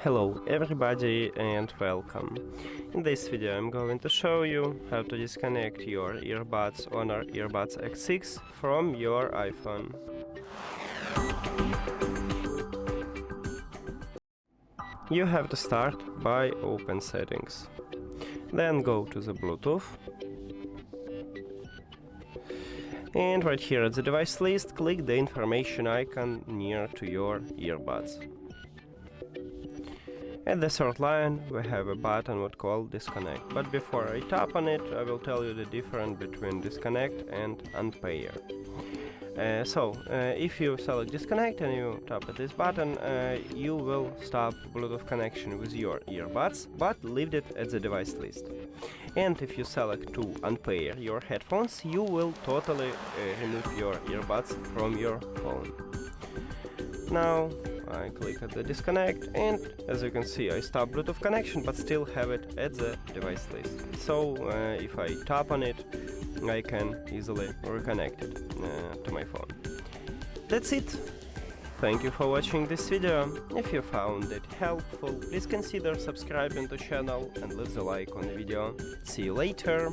Hello everybody and welcome. In this video I'm going to show you how to disconnect your HONOR Earbuds X6 from your iPhone. You have to start by open settings. Then go to the Bluetooth. And right here at the device list, click the information icon near to your earbuds. At the third line, we have a button what called Disconnect, but before I tap on it, I will tell you the difference between Disconnect and Unpair. If you select Disconnect and you tap at this button, you will stop Bluetooth connection with your earbuds, but leave it at the device list. And if you select to unpair your headphones, you will totally remove your earbuds from your phone. Now I click at the disconnect, and as you can see I stop Bluetooth connection but still have it at the device list. So if I tap on it, I can easily reconnect it to my phone. That's it. Thank you for watching this video. If you found it helpful, please consider subscribing to the channel and leave the like on the video. See you later.